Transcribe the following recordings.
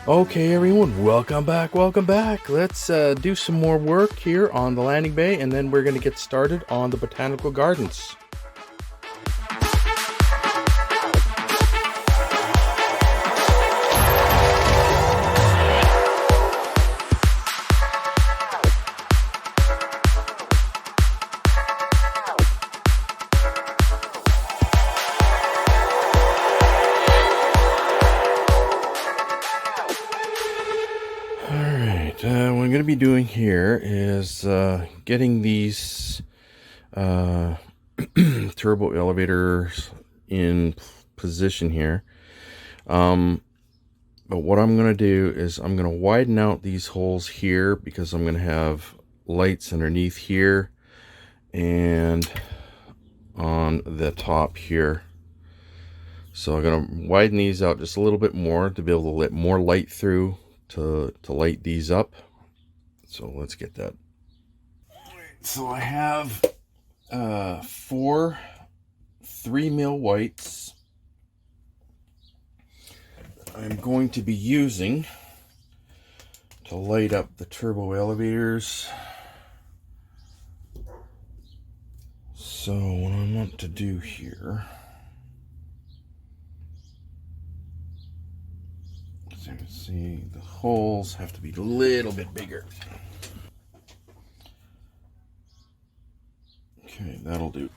Okay, everyone, welcome back, welcome back. Let's do some more work here on the landing bay, and then we're going to get started on the botanical gardens. What I'm going to be doing here is getting these turbo elevators in position here. But what I'm going to do is I'm going to widen out these holes here because I'm going to have lights underneath here and on the top here. So I'm going to widen these out just a little bit more to be able to let more light through to light these up. So let's get that. So I have 4 3mm whites I'm going to be using to light up the turbo elevators. So what I want to do here, as you can see, the holes have to be a little bit bigger. Okay, that'll do.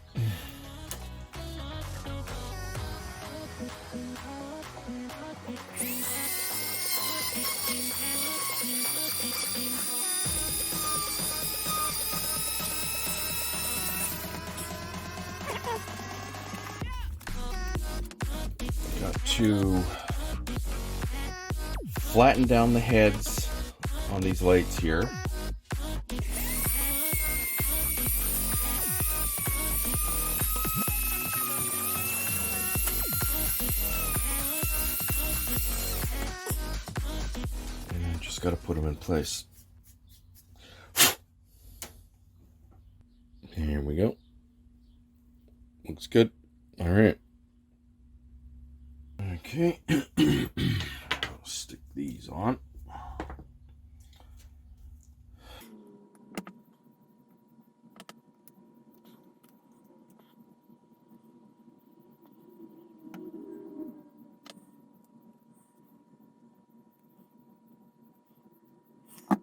Got to flatten down the heads on these lights here. And just got to put them in place. Here we go. Looks good. All right. Okay. I'll stick these on.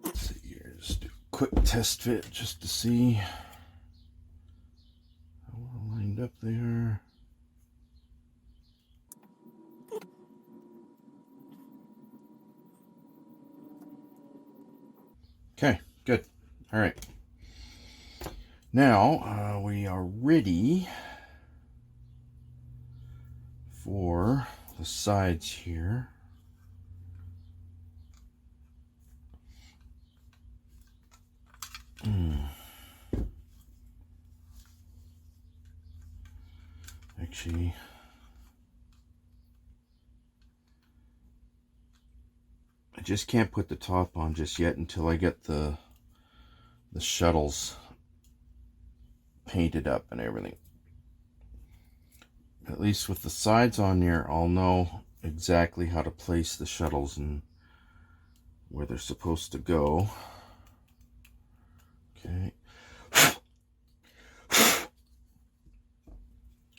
Let's see here. Just do a quick test fit just to see how we're lined up there. Okay, good. All right. Now we are ready for the sides here. Actually, I just can't put the top on just yet until I get the shuttles painted up and everything. At least with the sides on there, I'll know exactly how to place the shuttles and where they're supposed to go. Okay.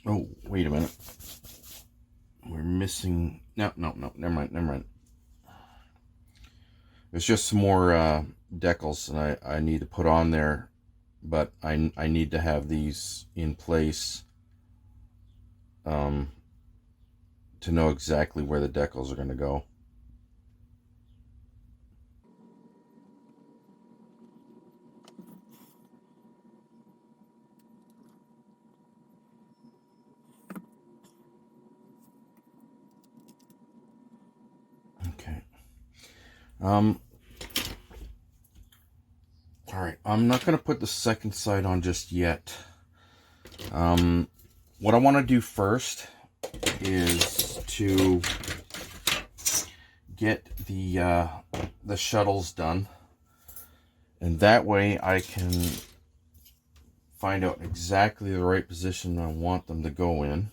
Oh, wait a minute. We're missing... No, never mind. There's just some more decals that I need to put on there, but I need to have these in place to know exactly where the decals are going to go. Okay. All right, I'm not going to put the second side on just yet. What I want to do first is to get the shuttles done, and that way I can find out exactly the right position I want them to go in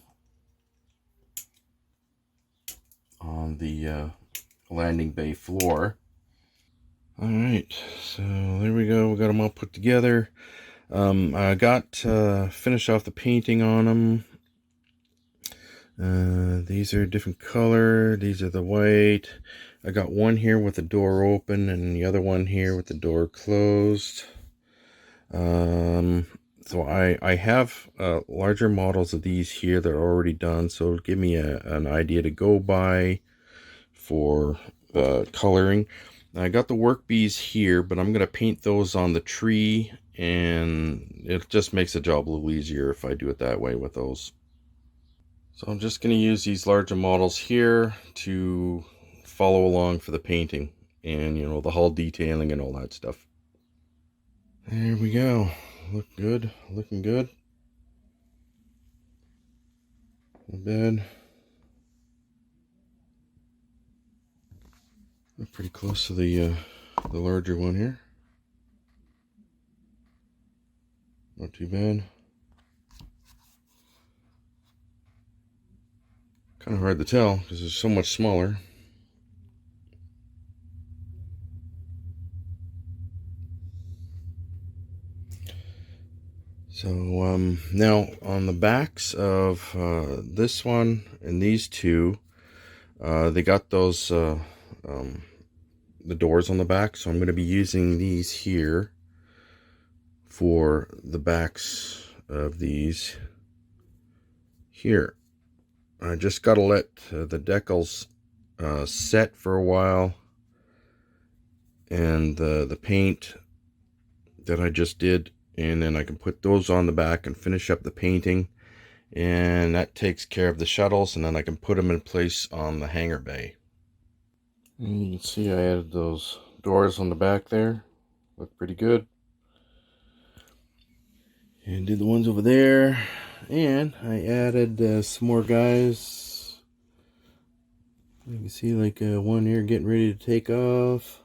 on the landing bay floor. All right, so there we go. We got them all put together. I got finished off the painting on them. These are a different color. These are the white. I got one here with the door open and the other one here with the door closed. So I have larger models of these here that are already done, so it'll give me an idea to go by for coloring. I got the work bees here, but I'm going to paint those on the tree, and it just makes the job a little easier if I do it that way with those. So I'm just going to use these larger models here to follow along for the painting and, you know, the hull detailing and all that stuff. There we go. Look good. Looking good. Not bad. We're pretty close to the larger one here. Not too bad. Kind of hard to tell because it's so much smaller. So now on the backs of this one and these two, they got those the doors on the back, so I'm going to be using these here for the backs of these here. I just got to let the decals set for a while, and the paint that I just did, and then I can put those on the back and finish up the painting, and that takes care of the shuttles, and then I can put them in place on the hangar bay. And you can see I added those doors on the back there. Look pretty good. And did the ones over there, and I added some more guys. You can see like one here getting ready to take off.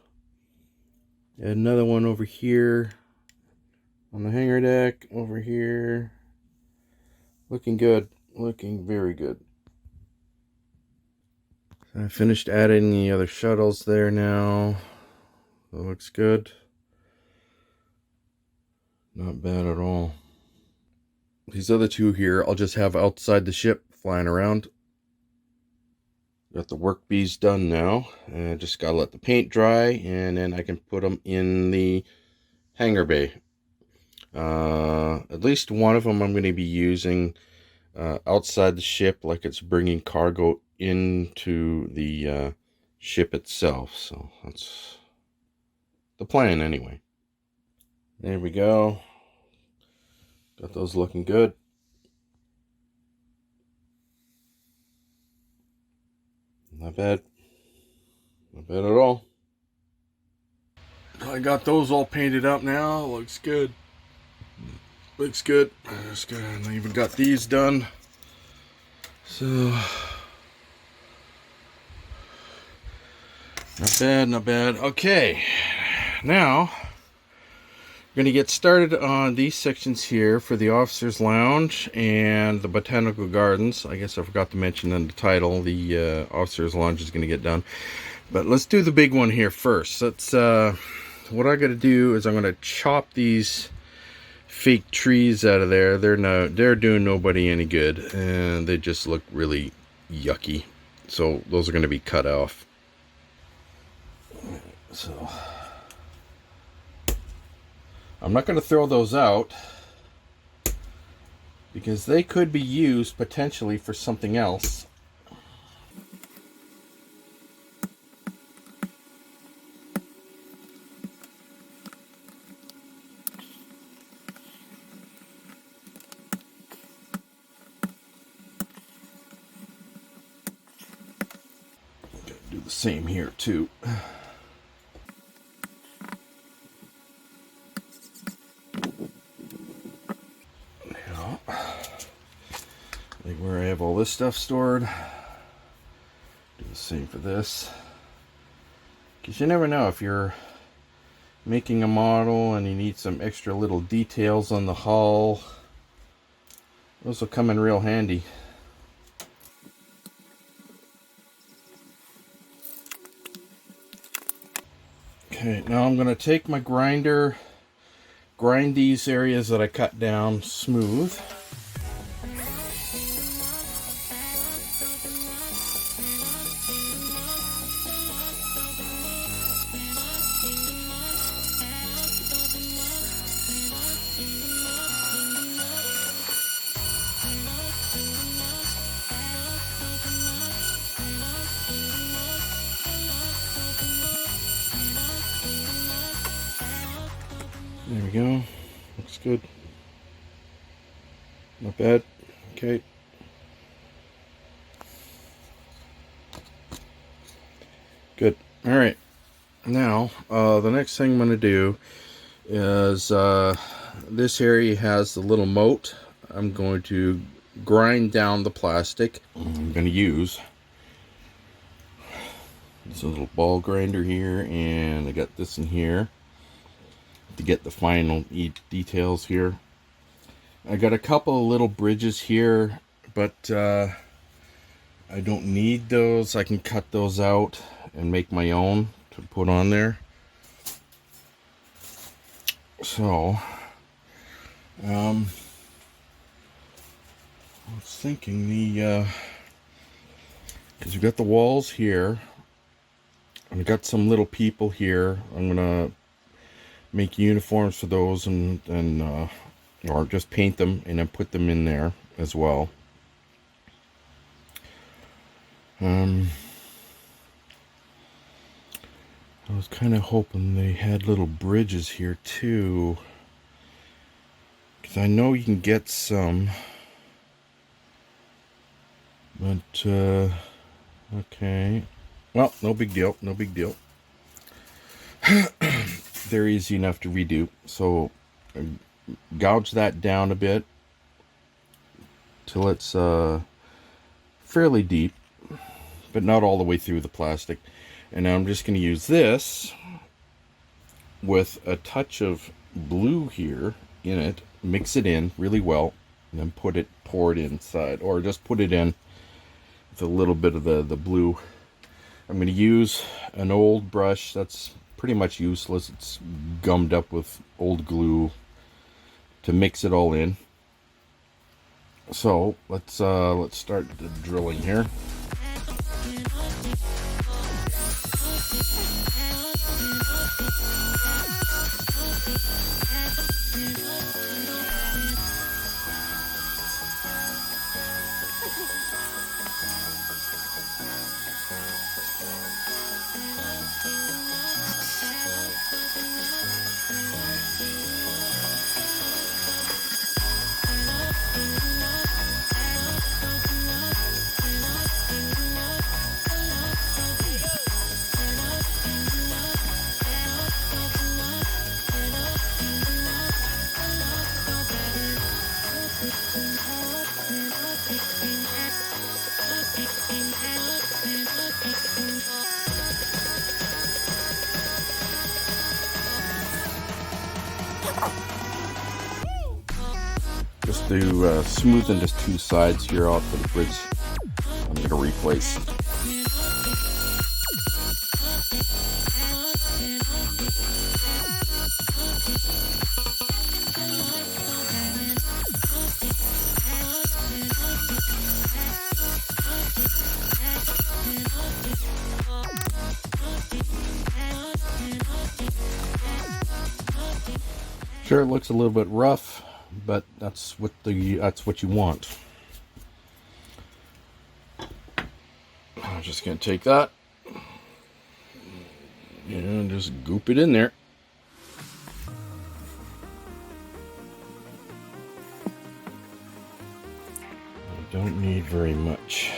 Add another one over here on the hangar deck over here. Looking good, looking very good. So I finished adding the other shuttles there now. That looks good. Not bad at all. These other two here, I'll just have outside the ship flying around. Got the work bees done now, and I just gotta let the paint dry, and then I can put them in the hangar bay. At least one of them I'm going to be using outside the ship, like it's bringing cargo into the ship itself. So that's the plan anyway. There we go. Got those looking good. Not bad. Not bad at all. I got those all painted up now. Looks good. Looks good. That's good. And I even got these done. So not bad, not bad. Okay. Now we're going to get started on these sections here for the officers' lounge and the botanical gardens. I guess I forgot to mention in the title, the officers' lounge is going to get done. But let's do the big one here first. Let's what I got to do is I'm going to chop these fake trees out of there. They're doing nobody any good, and they just look really yucky. So those are going to be cut off. So I'm not going to throw those out because they could be used potentially for something else. Do the same here too. Now, like where I have all this stuff stored, do the same for this. Because you never know if you're making a model and you need some extra little details on the hull. Those will come in real handy. Okay, now I'm going to take my grinder, grind these areas that I cut down smooth. There we go. Looks good. Not bad. Okay. Good. All right. Now, the next thing I'm going to do is this area has the little moat. I'm going to grind down the plastic. I'm going to use this little ball grinder here, and I got this in here to get the final details here. I got a couple of little bridges here, but I don't need those. I can cut those out and make my own to put on there. So I was thinking because we got the walls here, and we got some little people here. I'm gonna make uniforms for those, and or just paint them and then put them in there as well. I was kind of hoping they had little bridges here too, because I know you can get some, but okay, well, no big deal, no big deal. They're easy enough to redo, so gouge that down a bit till it's fairly deep, but not all the way through the plastic. And now I'm just going to use this with a touch of blue here in it, mix it in really well, and then pour it inside, or just put it in with a little bit of the blue. I'm going to use an old brush that's pretty much useless. It's gummed up with old glue to mix it all in. So let's start the drilling here. Just to smoothen just two sides here out for the bridge I'm going to replace. Sure, it looks a little bit rough, but that's what you want. I'm just gonna take that and just goop it in there. I don't need very much.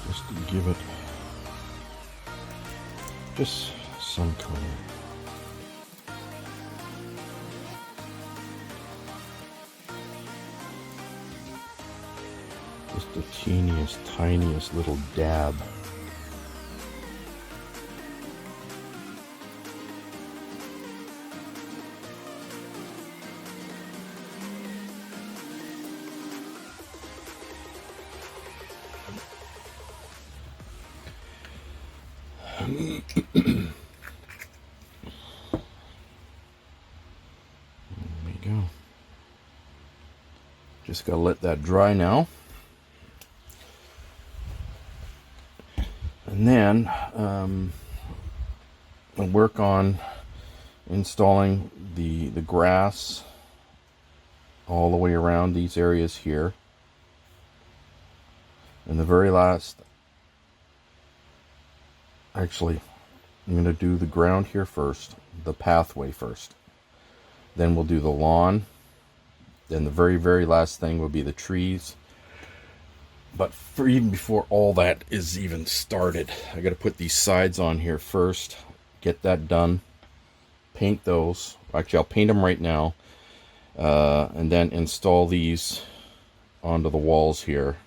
Just to give it just some color. Just the teeniest, tiniest little dab. There we go. Just gotta let that dry now. And then I'll work on installing the grass all the way around these areas here. And the very last, actually, I'm going to do the ground here first, the pathway first. Then we'll do the lawn. Then the very, very last thing will be the trees. But for even before all that is even started, I got to put these sides on here first, get that done, paint those. Actually, I'll paint them right now, and then install these onto the walls here.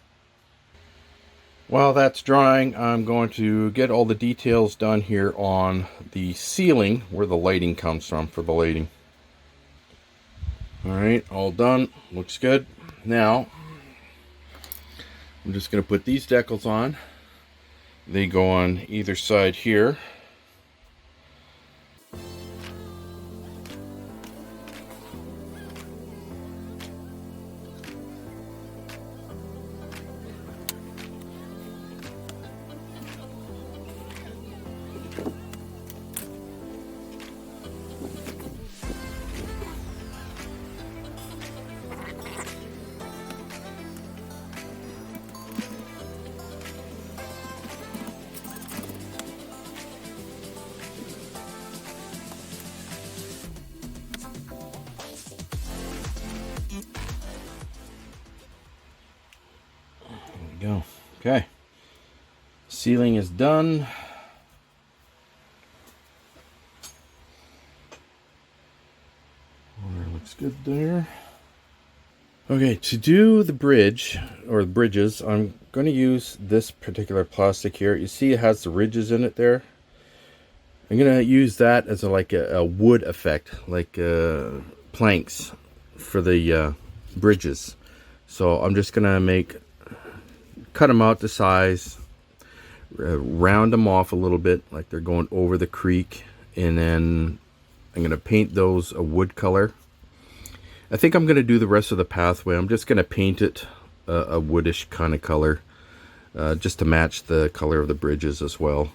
While that's drying, I'm going to get all the details done here on the ceiling where the lighting comes from for the lighting. Alright, all done. Looks good. Now, I'm just going to put these decals on. They go on either side here. Go. Okay. Ceiling is done. Water looks good there. Okay, to do the bridge or the bridges, I'm going to use this particular plastic here. You see it has the ridges in it there. I'm going to use that as like a wood effect, like planks for the bridges. So I'm just going to cut them out to size, round them off a little bit like they're going over the creek, and then I'm going to paint those a wood color. I think I'm going to do the rest of the pathway. I'm just going to paint it a woodish kind of color, just to match the color of the bridges as well.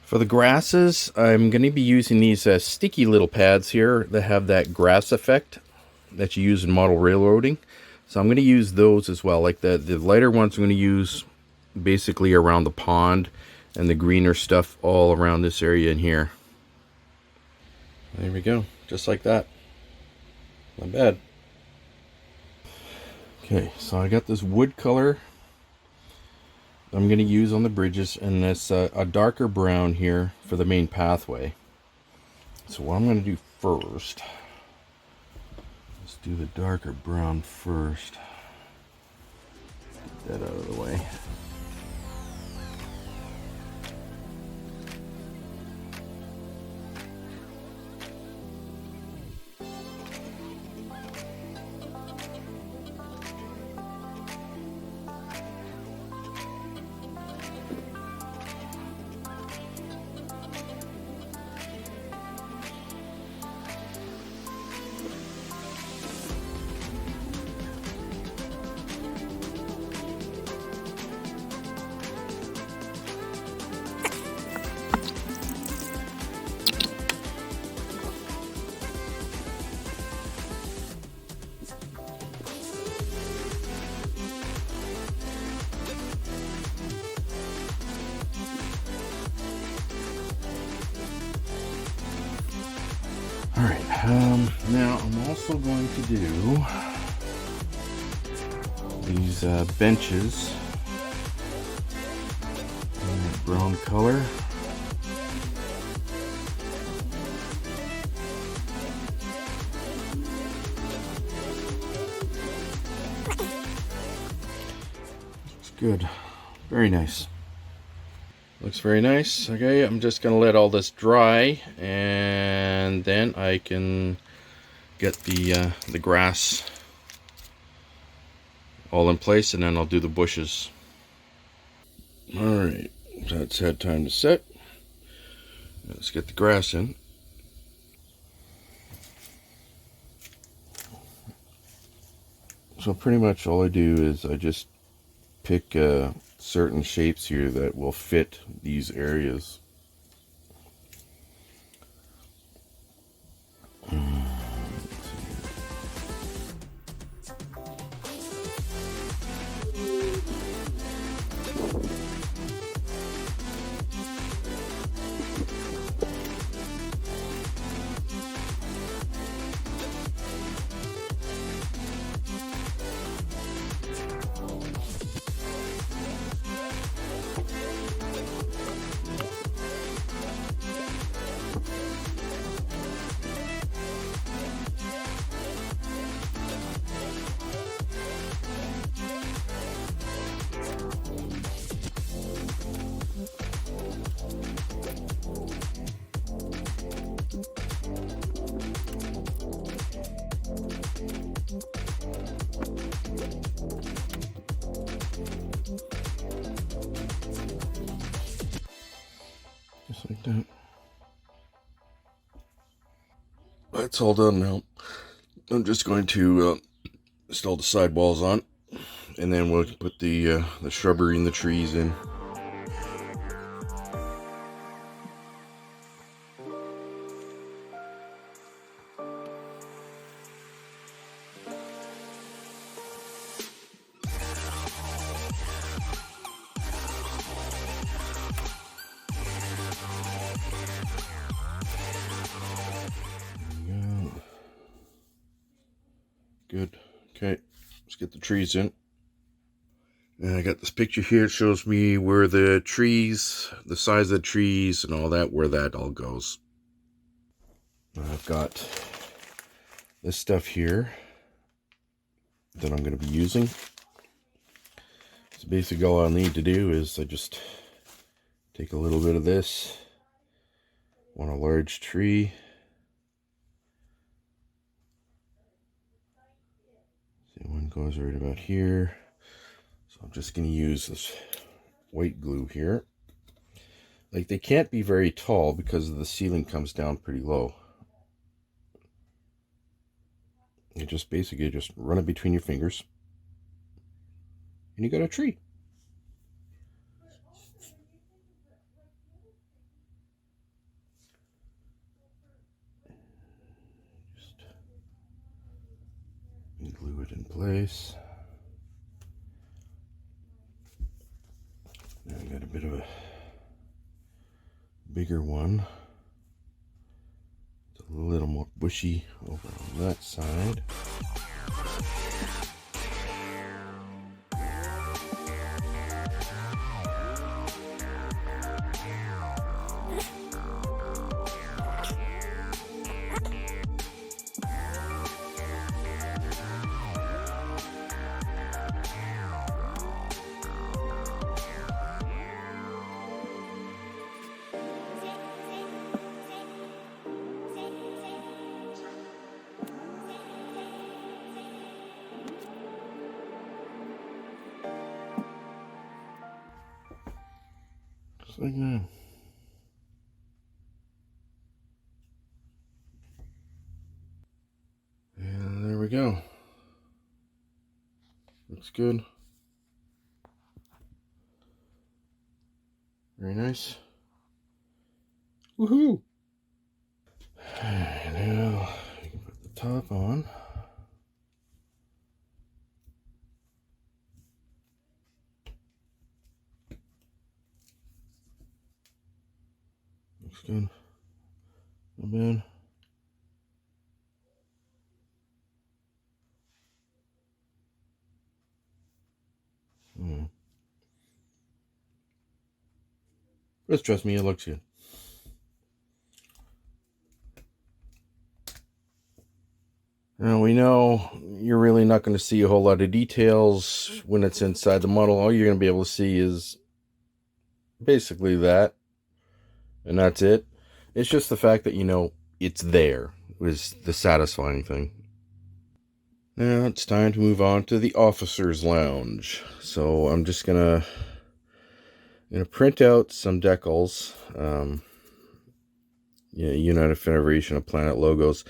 For the grasses, I'm going to be using these sticky little pads here that have that grass effect that you use in model railroading. So I'm going to use those as well. Like the lighter ones I'm going to use basically around the pond, and the greener stuff all around this area in here. There we go. Just like that. Not bad. Okay, so I got this wood color I'm going to use on the bridges, and this a darker brown here for the main pathway. So what I'm going to do first, let's do the darker brown first. Get that out of the way. Alright, now I'm also going to do these benches in that brown color. Looks good. Very nice. Looks very nice. Okay, I'm just going to let all this dry, and then I can get the grass all in place, and then I'll do the bushes. Alright, That's had time to set. Let's get the grass in. So pretty much all I do is I just pick certain shapes here that will fit these areas. Just like that. That's all done now. I'm just going to install the sidewalls on, and then we'll put the shrubbery and the trees in. Good. Okay, let's get the trees in. And I got this picture here. It shows me where the trees, the size of the trees and all that, where that all goes. I've got this stuff here that I'm going to be using. So basically all I'll need to do is I just take a little bit of this, want a large tree. See, one goes right about here. So I'm just going to use this white glue here. Like, they can't be very tall because the ceiling comes down pretty low. You just basically just run it between your fingers, and you got a tree. Just glue it in place. Now I got a bit of a bigger one. It's a little more bushy over on that side. Just like that. And there we go. Looks good. Very nice. Woohoo! Now you can put the top on. Looks good. Not bad. Just trust me, it looks good. Now we know you're really not going to see a whole lot of details when it's inside the model. All you're going to be able to see is basically that, and that's it. It's just the fact that, you know, it's there is the satisfying thing. Now it's time to move on to the officer's lounge. So I'm just gonna I'm going to print out some decals. United Federation of Planet logos.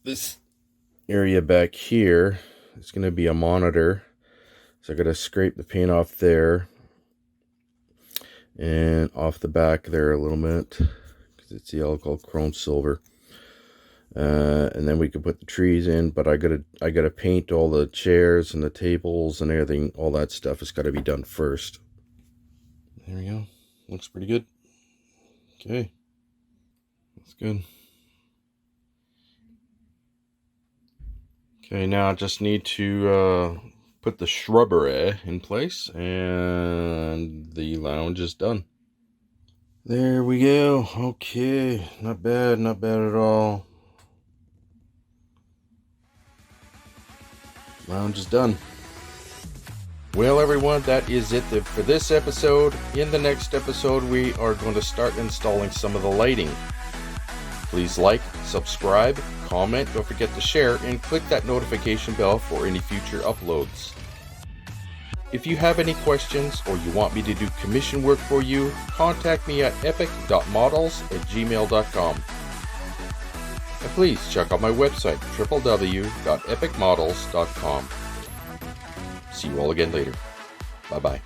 This area back here is going to be a monitor. So I got to scrape the paint off there and off the back there a little bit because it's the yellow called chrome silver. And then we can put the trees in, but I gotta paint all the chairs and the tables and everything. All that stuff has got to be done first. There we go. Looks pretty good. Okay, that's good. Okay, now I just need to put the shrubbery in place, and the lounge is done. There we go. Okay, not bad at all. Lounge is done. Well, everyone, that is it for this episode. In the next episode, we are going to start installing some of the lighting. Please like, subscribe, comment, don't forget to share, and click that notification bell for any future uploads. If you have any questions or you want me to do commission work for you, contact me at epyc.models@gmail.com. And please check out my website, www.epyc.models.com. See you all again later. Bye-bye.